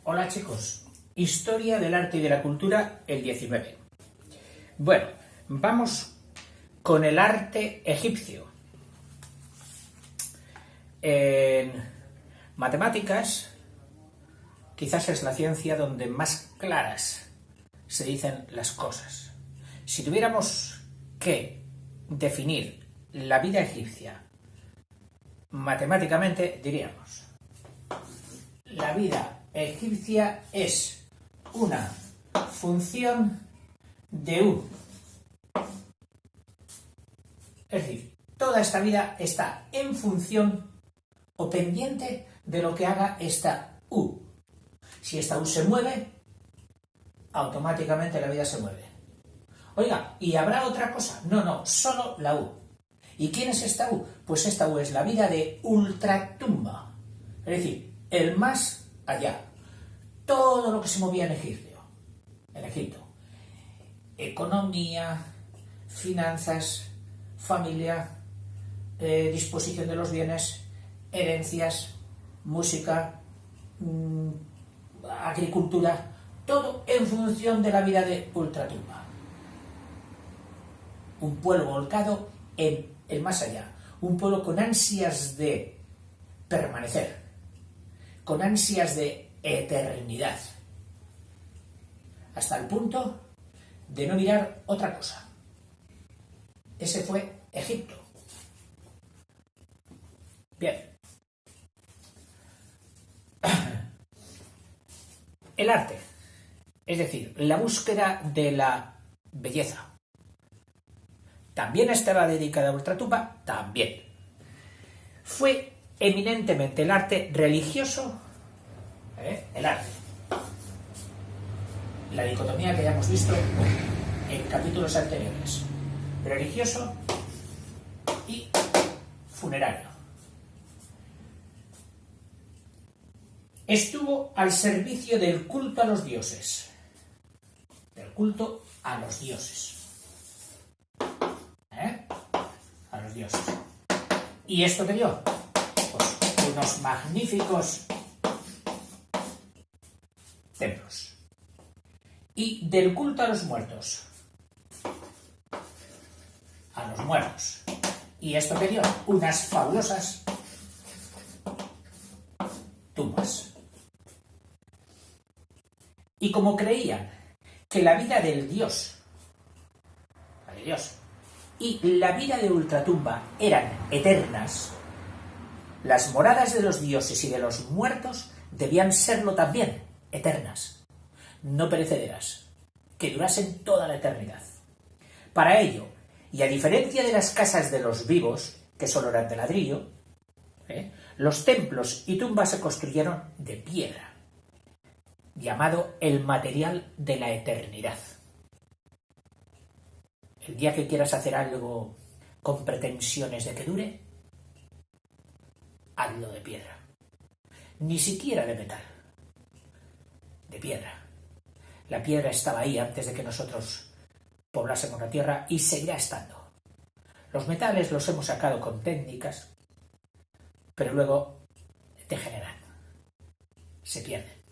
Hola chicos, Historia del arte y de la cultura, el 19. Bueno, vamos con el arte egipcio. En matemáticas, quizás es la ciencia donde más claras se dicen las cosas. Si tuviéramos que definir la vida egipcia matemáticamente, diríamos: la vida egipcia es una función de U. Es decir, toda esta vida está en función o pendiente de lo que haga esta U. Si esta U se mueve, automáticamente la vida se mueve. Oiga, ¿y habrá otra cosa? No, solo la U. ¿Y quién es esta U? Pues esta U es la vida de Ultratumba. Es decir, el más allá. Todo lo que se movía en Egipto. Economía, finanzas, familia, disposición de los bienes, herencias, música, agricultura, todo en función de la vida de Ultratumba. Un pueblo volcado en el más allá, un pueblo con ansias de permanecer, con ansias de eternidad, hasta el punto de no mirar otra cosa. Ese fue Egipto. Bien. El arte, es decir, la búsqueda de la belleza, ¿también estaba dedicada a Ultratumba? También. Fue eminentemente el arte religioso, el arte. La dicotomía que ya hemos visto en capítulos anteriores: religioso y funerario. Estuvo al servicio del culto a los dioses. Del culto a los dioses. A los dioses. ¿Y esto qué dio? Pues unos magníficos templos. Y del culto a los muertos. A los muertos. ¿Y esto qué dio? Unas fabulosas tumbas. Y como creían que la vida del dios, la de Dios, y la vida de Ultratumba eran eternas, las moradas de los dioses y de los muertos debían serlo también, eternas, no perecederas, que durasen toda la eternidad. Para ello, y a diferencia de las casas de los vivos, que solo eran de ladrillo, los templos y tumbas se construyeron de piedra, llamado el material de la eternidad. El día que quieras hacer algo con pretensiones de que dure, hazlo de piedra. Ni siquiera de metal. De piedra. La piedra estaba ahí antes de que nosotros poblásemos la tierra y seguirá estando. Los metales los hemos sacado con técnicas, pero luego degeneran. Se pierden.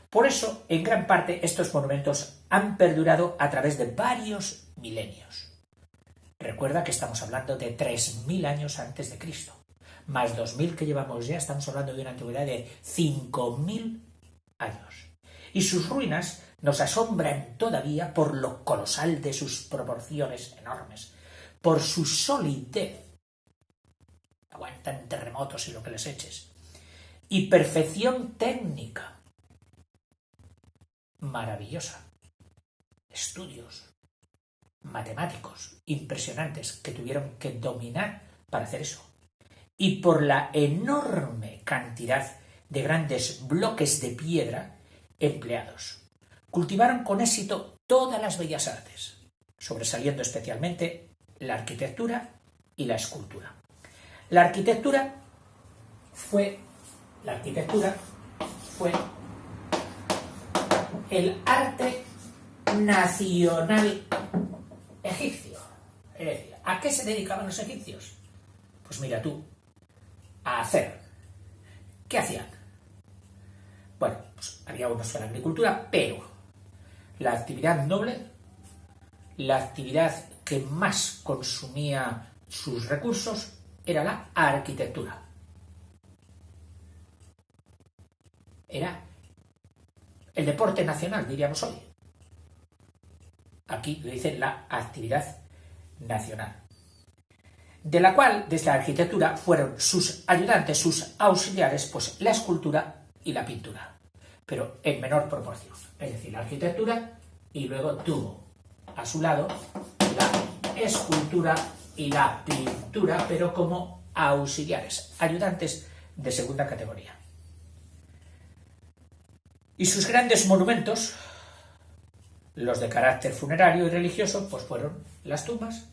Por eso, en gran parte, estos monumentos han perdurado a través de varios milenios. Recuerda que estamos hablando de 3.000 años antes de Cristo, más 2.000 que llevamos ya, estamos hablando de una antigüedad de 5.000 años. Y sus ruinas nos asombran todavía por lo colosal de sus proporciones enormes, por su solidez. Aguantan terremotos y lo que les eches. Y perfección técnica. Maravillosa. Estudios matemáticos impresionantes que tuvieron que dominar para hacer eso. Y por la enorme cantidad de grandes bloques de piedra empleados. Cultivaron con éxito todas las bellas artes, sobresaliendo especialmente la arquitectura y la escultura. La arquitectura fue el arte nacional egipcio. Es decir, ¿a qué se dedicaban los egipcios? Pues mira tú, a hacer. ¿Qué hacían? Bueno, pues, había unos para la agricultura, pero la actividad noble, la actividad que más consumía sus recursos, era la arquitectura. Era el deporte nacional, diríamos hoy. Aquí le dicen la actividad nacional. De la cual, desde la arquitectura, fueron sus ayudantes, sus auxiliares, pues la escultura y la pintura, pero en menor proporción. Es decir, la arquitectura, y luego tuvo a su lado la escultura y la pintura, pero como auxiliares, ayudantes de segunda categoría. Y sus grandes monumentos, los de carácter funerario y religioso, pues fueron las tumbas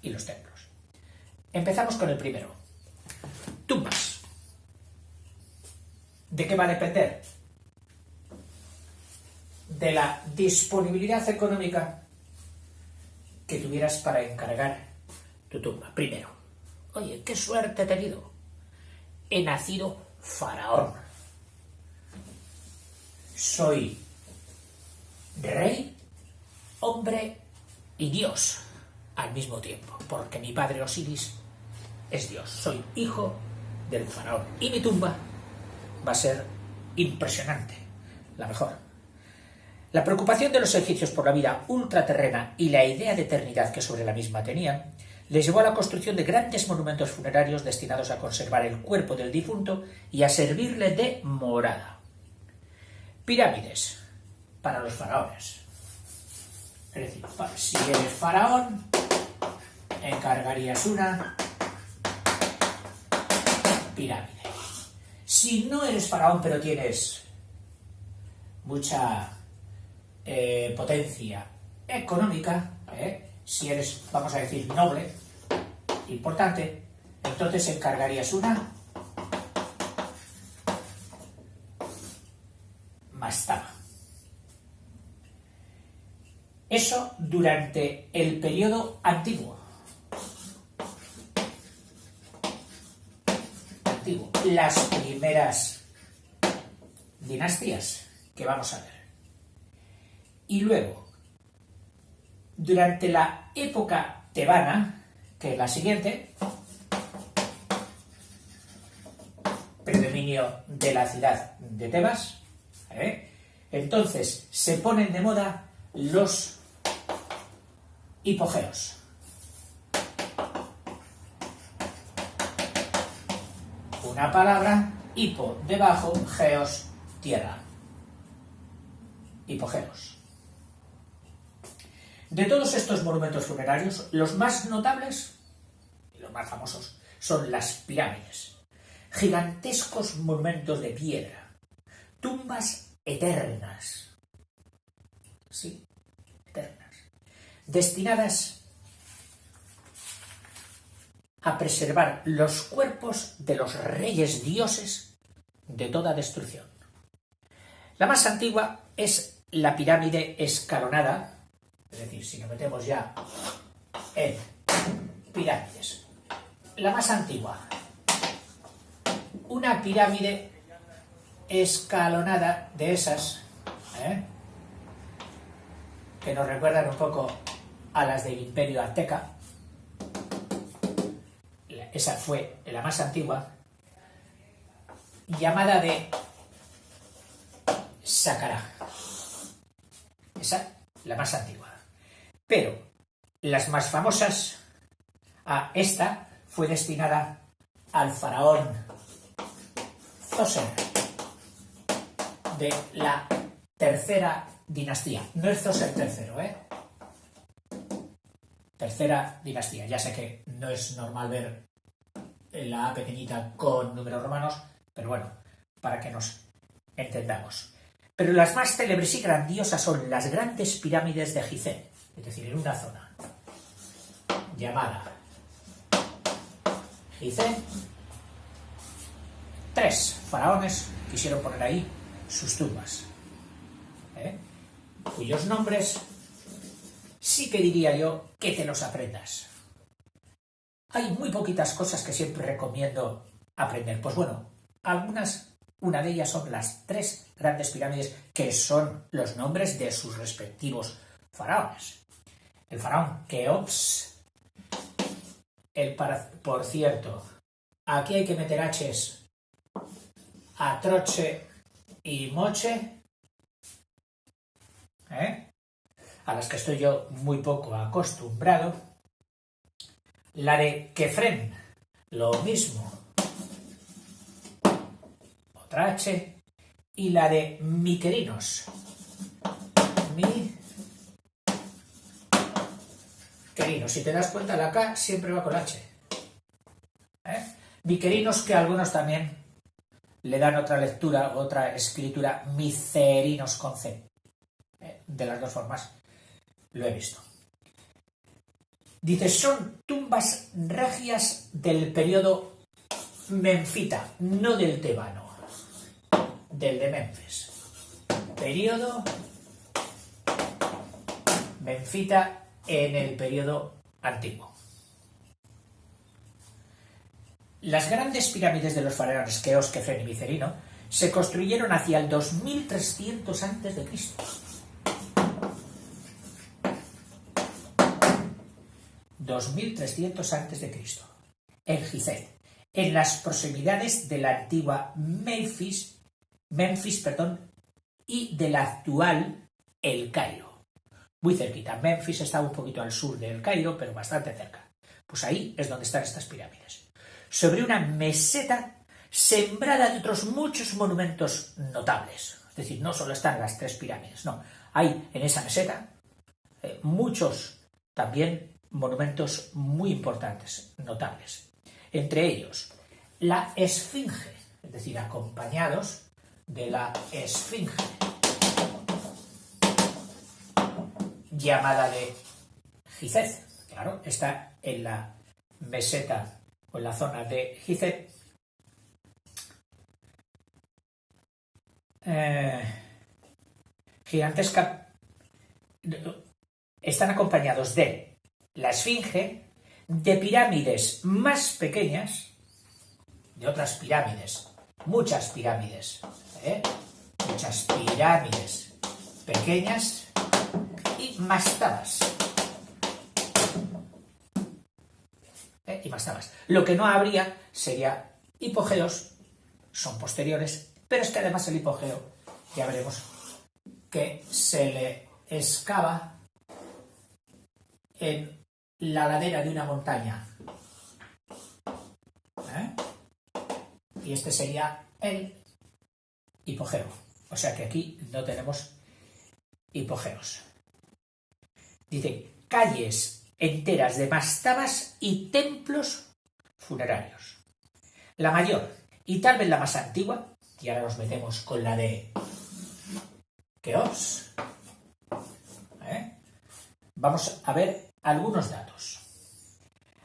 y los templos. Empezamos con el primero. Tumbas. ¿De qué va a depender? De la disponibilidad económica que tuvieras para encargar tu tumba. Primero, oye, qué suerte he tenido. He nacido faraón. Soy rey, hombre y Dios al mismo tiempo, porque mi padre Osiris es Dios. Soy hijo del faraón y mi tumba va a ser impresionante, la mejor. La preocupación de los egipcios por la vida ultraterrena y la idea de eternidad que sobre la misma tenían les llevó a la construcción de grandes monumentos funerarios destinados a conservar el cuerpo del difunto y a servirle de morada. Pirámides para los faraones. Es decir, si eres faraón, encargarías una pirámide. Si no eres faraón, pero tienes mucha potencia económica, si eres, vamos a decir, noble, importante, entonces encargarías una mastaba. Eso durante el periodo antiguo. Las primeras dinastías que vamos a ver. Y luego, durante la época tebana, que es la siguiente, predominio de la ciudad de Tebas, entonces se ponen de moda los hipogeos. Una palabra, hipo, debajo, geos, tierra. Hipogeos. De todos estos monumentos funerarios, los más notables y los más famosos son las pirámides. Gigantescos monumentos de piedra. Tumbas eternas. Sí, eternas. Destinadas a preservar los cuerpos de los reyes dioses de toda destrucción. La más antigua es la pirámide escalonada, es decir, si nos metemos ya en pirámides. La más antigua, una pirámide escalonada de esas, que nos recuerdan un poco a las del Imperio Azteca. Esa fue la más antigua, llamada de Saqqara. Esa, la más antigua. Pero las más famosas, esta fue destinada al faraón Zoser de la tercera dinastía. No es Zoser III, Tercera dinastía. Ya sé que no es normal ver la A pequeñita con números romanos, pero bueno, para que nos entendamos. Pero las más célebres y grandiosas son las grandes pirámides de Gizeh, es decir, en una zona llamada Gizeh. 3 faraones quisieron poner ahí sus tumbas, cuyos nombres sí que diría yo que te los aprendas. Hay muy poquitas cosas que siempre recomiendo aprender. Pues bueno, algunas Una de ellas son las 3 grandes pirámides, que son los nombres de sus respectivos faraones. El faraón Keops, por cierto, aquí hay que meter H's, Atroche y Moche, a las que estoy yo muy poco acostumbrado. La de Kefren, lo mismo, otra H, y la de Miquerinos, Miquerinos, si te das cuenta la K siempre va con H. Miquerinos, que algunos también le dan otra lectura, otra escritura, Micerinos con C. De las dos formas lo he visto. Dice, son tumbas regias del periodo menfita, no del tebano, del de Memphis. Periodo menfita en el periodo antiguo. Las grandes pirámides de los faraones Keops, Kefren y Micerino se construyeron hacia el 2300 a.C. 2300 a.C. en Gizeh, en las proximidades de la antigua Memphis, y de la actual El Cairo. Muy cerquita. Memphis está un poquito al sur del Cairo, pero bastante cerca. Pues ahí es donde están estas pirámides. Sobre una meseta sembrada de otros muchos monumentos notables. Es decir, no solo están las 3 pirámides, no. Hay en esa meseta muchos también monumentos muy importantes, notables. Entre ellos, la Esfinge, es decir, acompañados de la Esfinge, llamada de Gizeh. Claro, está en la meseta o en la zona de Gizeh. Gigantesca. Están acompañados de la Esfinge, de pirámides más pequeñas, de otras pirámides, muchas pirámides pequeñas y mastabas. Lo que no habría sería hipogeos, son posteriores, pero es que además el hipogeo, ya veremos, que se le excava en la ladera de una montaña. Y este sería el hipogeo. O sea que aquí no tenemos hipogeos. Dice, calles enteras de mastabas y templos funerarios. La mayor, y tal vez la más antigua, y ahora nos metemos con la de Keops. Vamos a ver algunos datos.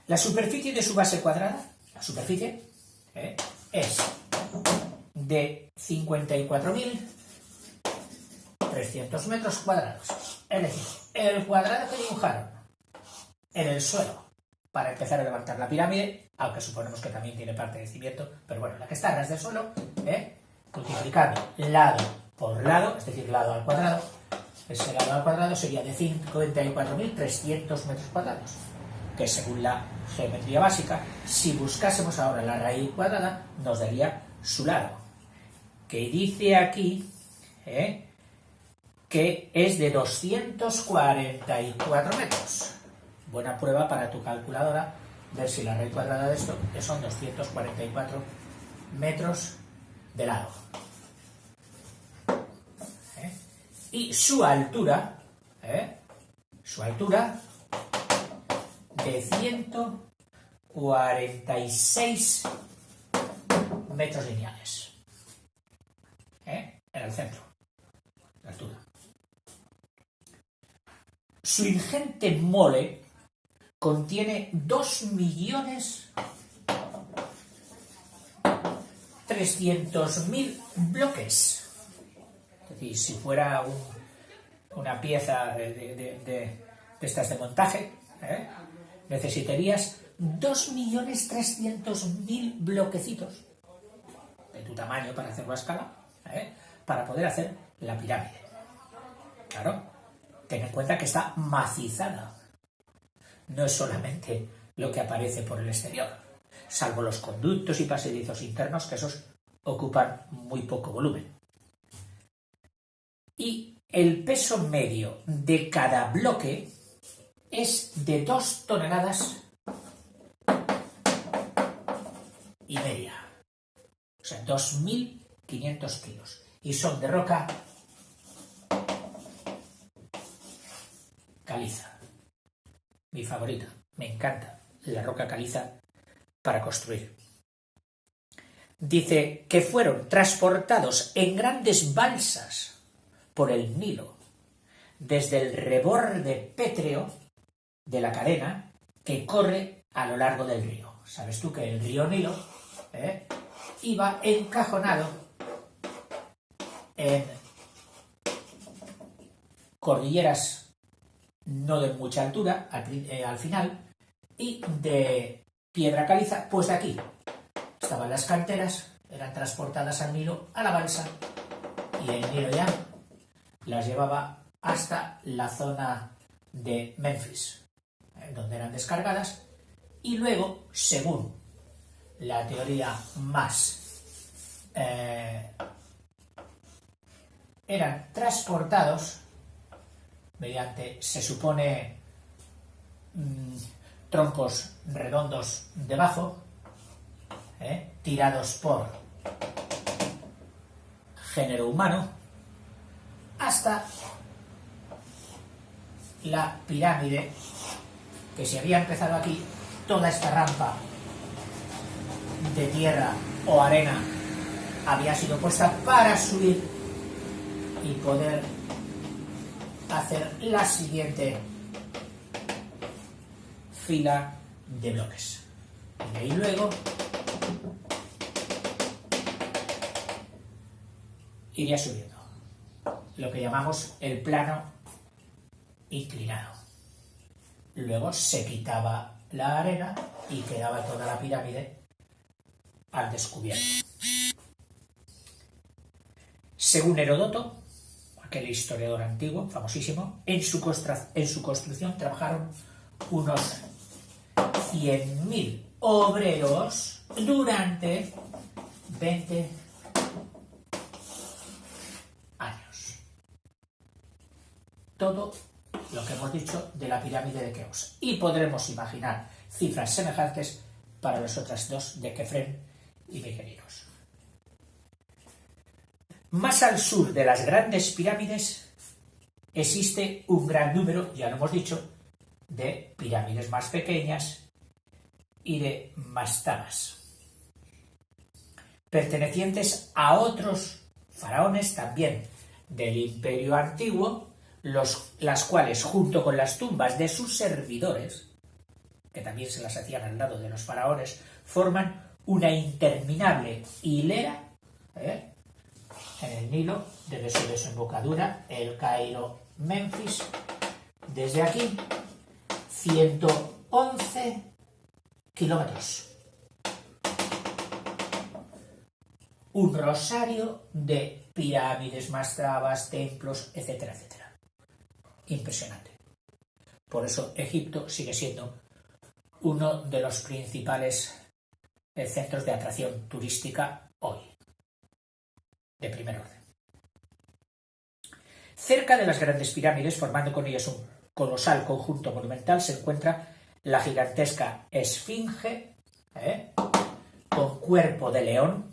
La superficie de su base cuadrada, es de 54.300 metros cuadrados. Es decir, el cuadrado que dibujaron en el suelo para empezar a levantar la pirámide, aunque suponemos que también tiene parte de cimiento, pero bueno, la que está a ras del suelo, multiplicando lado por lado, es decir, lado al cuadrado, ese lado al cuadrado sería de 54.300 metros cuadrados, que según la geometría básica, si buscásemos ahora la raíz cuadrada, nos daría su lado, que dice aquí que es de 244 metros. Buena prueba para tu calculadora, ver si la raíz cuadrada de esto son 244 metros de lado. Y su altura de 146 metros lineales. En el centro, la altura. Su ingente mole contiene 2.300.000 bloques. Es decir, si fuera una pieza de estas de montaje, necesitarías 2.300.000 bloquecitos. tu tamaño para hacerlo a escala, para poder hacer la pirámide. Claro, ten en cuenta que está macizada. No es solamente lo que aparece por el exterior, salvo los conductos y pasadizos internos, que esos ocupan muy poco volumen. Y el peso medio de cada bloque es de 2,5 toneladas. O sea, 2.500 kilos. Y son de roca caliza. Mi favorita. Me encanta la roca caliza para construir. Dice que fueron transportados en grandes balsas por el Nilo, desde el reborde pétreo de la cadena que corre a lo largo del río. ¿Sabes tú que el río Nilo iba encajonado en cordilleras no de mucha altura al final y de piedra caliza? Pues de aquí estaban las canteras, eran transportadas al Nilo, a la balsa, y el Nilo ya las llevaba hasta la zona de Memphis, donde eran descargadas, y luego, según la teoría más, eran transportados mediante, se supone, troncos redondos debajo, tirados por género humano, hasta la pirámide, que se había empezado aquí. Toda esta rampa de tierra o arena había sido puesta para subir y poder hacer la siguiente fila de bloques. Y de ahí luego iría subiendo, lo que llamamos el plano inclinado. Luego se quitaba la arena y quedaba toda la pirámide al descubierto. Según Heródoto, aquel historiador antiguo, famosísimo, en su construcción trabajaron unos 100.000 obreros durante 20 años. Todo lo que hemos dicho de la pirámide de Keops. Y podremos imaginar cifras semejantes para las otras dos de Kefren y Mykerinos. Más al sur de las grandes pirámides existe un gran número, ya lo hemos dicho, de pirámides más pequeñas y de mastabas, pertenecientes a otros faraones también del Imperio Antiguo, las cuales, junto con las tumbas de sus servidores, que también se las hacían al lado de los faraones, forman una interminable hilera en el Nilo, desde su desembocadura, el Cairo, Memphis, desde aquí, 111 kilómetros. Un rosario de pirámides, mastabas, templos, etcétera, etcétera. Impresionante. Por eso Egipto sigue siendo uno de los principales centros de atracción turística hoy, de primer orden. Cerca de las grandes pirámides, formando con ellas un colosal conjunto monumental, se encuentra la gigantesca Esfinge, con cuerpo de león,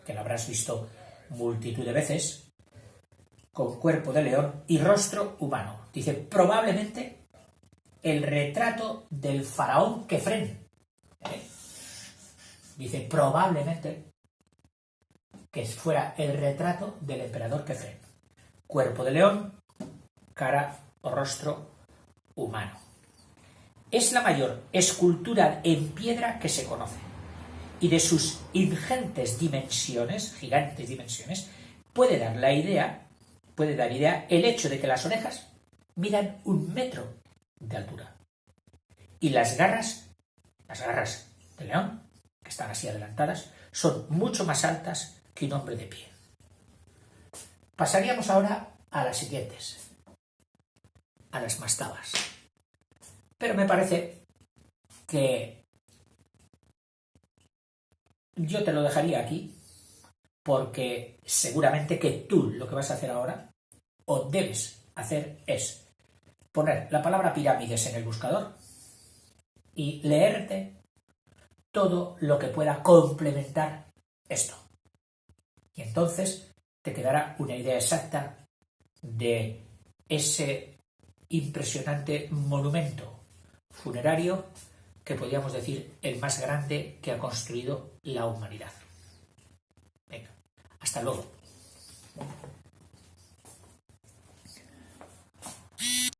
que lo habrás visto multitud de veces, con cuerpo de león y rostro humano. Dice, probablemente el retrato del faraón Kefren. Dice, probablemente que fuera el retrato del emperador Kefren. Cuerpo de león, cara o rostro humano. Es la mayor escultura en piedra que se conoce, y de sus gigantes dimensiones, puede dar idea el hecho de que las orejas midan 1 metro de altura. Y las garras de león, que están así adelantadas, son mucho más altas que un hombre de pie. Pasaríamos ahora a las siguientes, a las mastabas. Pero me parece que yo te lo dejaría aquí, porque seguramente que tú lo que vas a hacer ahora, o debes hacer, es poner la palabra pirámides en el buscador y leerte todo lo que pueda complementar esto. Y entonces te quedará una idea exacta de ese impresionante monumento funerario que podríamos decir el más grande que ha construido la humanidad. Venga, hasta luego.